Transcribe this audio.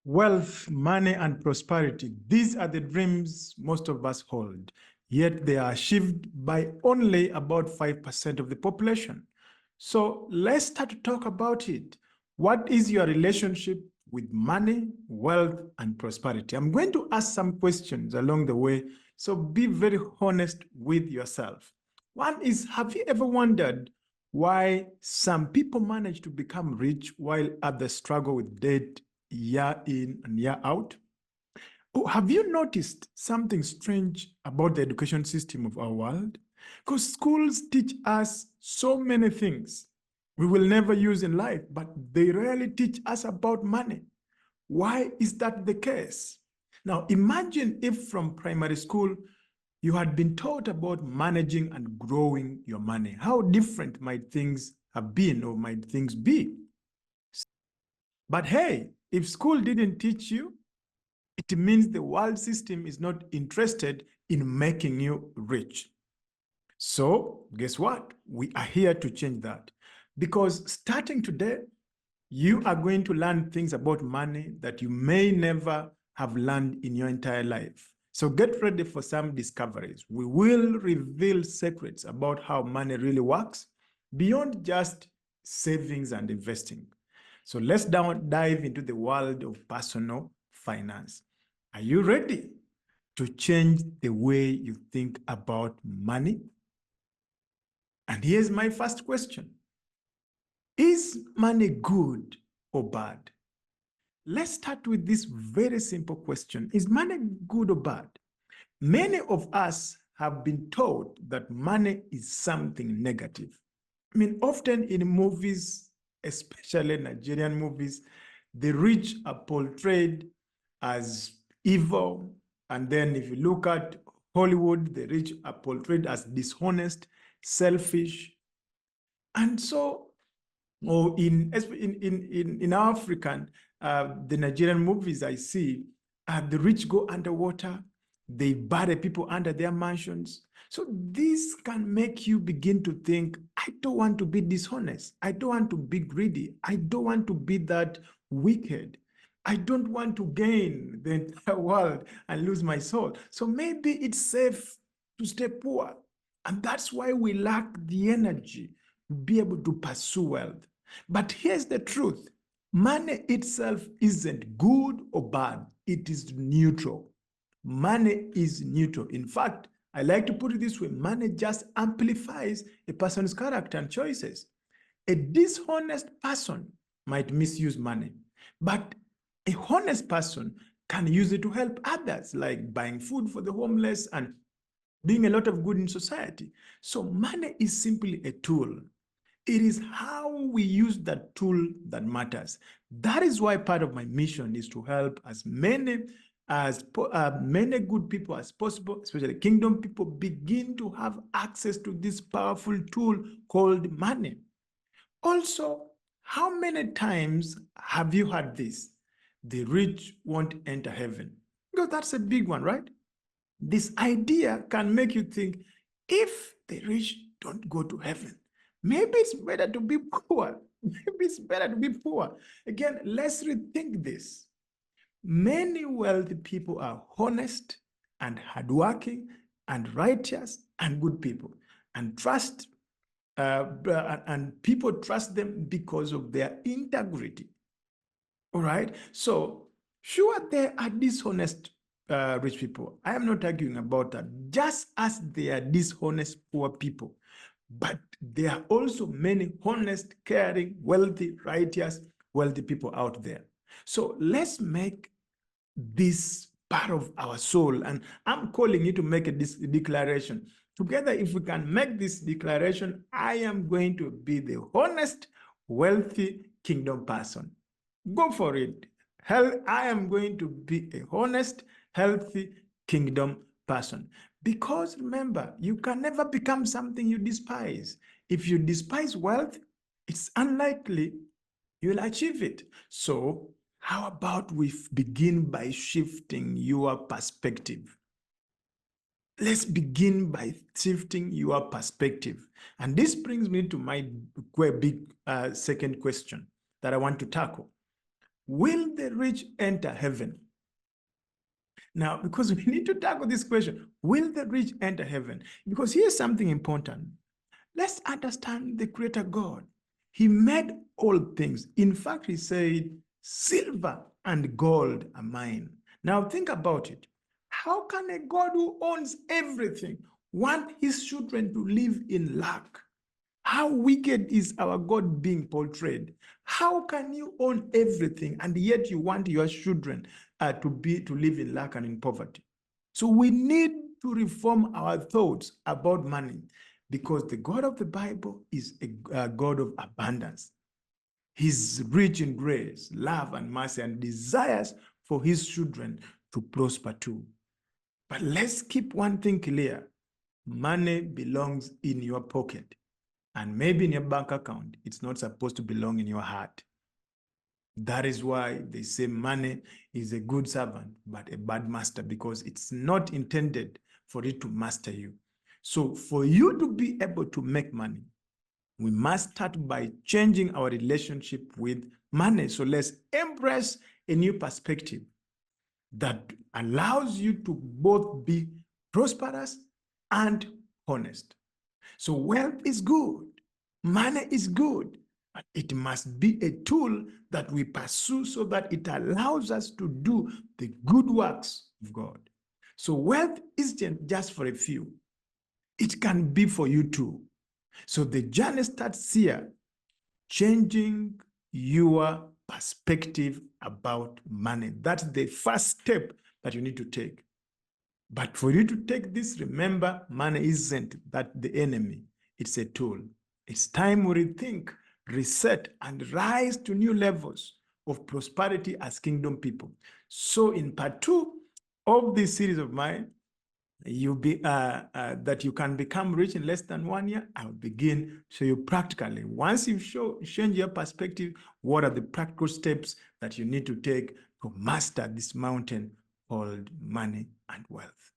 Wealth, money, and prosperity. These are the dreams most of us hold, yet they are achieved by only about 5% of the population. So let's start to talk about it. What is your relationship with money, wealth, and prosperity? I'm going to ask some questions along the way, so be very honest with yourself. One is, have you ever wondered why some people manage to become rich while others struggle with debt year in and year out? Oh, have you noticed something strange about the education system of our world? Because schools teach us so many things we will never use in life, but they rarely teach us about money. Why is that the case? Now, imagine if from primary school you had been taught about managing and growing your money. How different might things have been, or might things be? But hey, if school didn't teach you, it means the world system is not interested in making you rich. So, guess what? We are here to change that. Because starting today, you are going to learn things about money that you may never have learned in your entire life. So get ready for some discoveries. We will reveal secrets about how money really works beyond just savings and investing. So let's dive into the world of personal finance. Are you ready to change the way you think about money? And here's my first question. Is money good or bad? Let's start with this very simple question. Is money good or bad? Many of us have been taught that money is something negative. I mean, often in movies, especially Nigerian movies, the rich are portrayed as evil. And then if you look at Hollywood, the rich are portrayed as dishonest, selfish. And so, or in African, the Nigerian movies I see, the rich go underwater, they bury people under their mansions. So this can make you begin to think, I don't want to be dishonest. I don't want to be greedy. I don't want to be that wicked. I don't want to gain the entire world and lose my soul. So maybe it's safe to stay poor. And that's why we lack the energy to be able to pursue wealth. But here's the truth. Money itself isn't good or bad. It is neutral. Money is neutral. In fact, I like to put it this way, money just amplifies a person's character and choices. A dishonest person might misuse money, but a honest person can use it to help others, like buying food for the homeless and doing a lot of good in society. So money is simply a tool. It is how we use that tool that matters. That is why part of my mission is to help as many good people as possible, especially kingdom people, begin to have access to this powerful tool called money. Also, how many times have you heard this? The rich won't enter heaven. Because that's a big one, right? This idea can make you think, if the rich don't go to heaven, maybe it's better to be poor. Maybe it's better to be poor. Again, let's rethink this. Many wealthy people are honest and hardworking and righteous and good people, and people trust them because of their integrity. All right. So sure, there are dishonest rich people. I am not arguing about that. Just as there are dishonest poor people, but there are also many honest, caring, wealthy, righteous, wealthy people out there. So let's make this part of our soul. And I'm calling you to make a declaration. Together, if we can make this declaration, I am going to be the honest, wealthy kingdom person. Go for it. Hell, I am going to be a honest, healthy kingdom person. Because remember, you can never become something you despise. If you despise wealth, it's unlikely you'll achieve it. So how about we begin by shifting your perspective? Let's begin by shifting your perspective. And this brings me to my big second question that I want to tackle. will the rich enter heaven? Now, because we need to tackle this question, will the rich enter heaven? Because here's something important. Let's understand the Creator God. He made all things. In fact, he said, silver and gold are mine. Now think about it. How can a God who owns everything want his children to live in lack? How wicked is our God being portrayed? How can you own everything and yet you want your children to live in lack and in poverty? So we need to reform our thoughts about money, because the God of the Bible is a God of abundance. He's rich in grace, love, and mercy, and desires for his children to prosper too. But let's keep one thing clear. Money belongs in your pocket, and maybe in your bank account. It's not supposed to belong in your heart. That is why they say money is a good servant, but a bad master, because it's not intended for it to master you. So for you to be able to make money, we must start by changing our relationship with money. So let's embrace a new perspective that allows you to both be prosperous and honest. So wealth is good, money is good, but it must be a tool that we pursue so that it allows us to do the good works of God. So wealth isn't just for a few. It can be for you too. So the journey starts here, changing your perspective about money. That's the first step that you need to take. But for you to take this, remember, money isn't the enemy. It's a tool. It's time we rethink, reset, and rise to new levels of prosperity as kingdom people. So in part 2 of this series of mine, that you can become rich in less than 1 year, I'll begin to show you practically. Once you've changed your perspective, what are the practical steps that you need to take to master this mountain called money and wealth?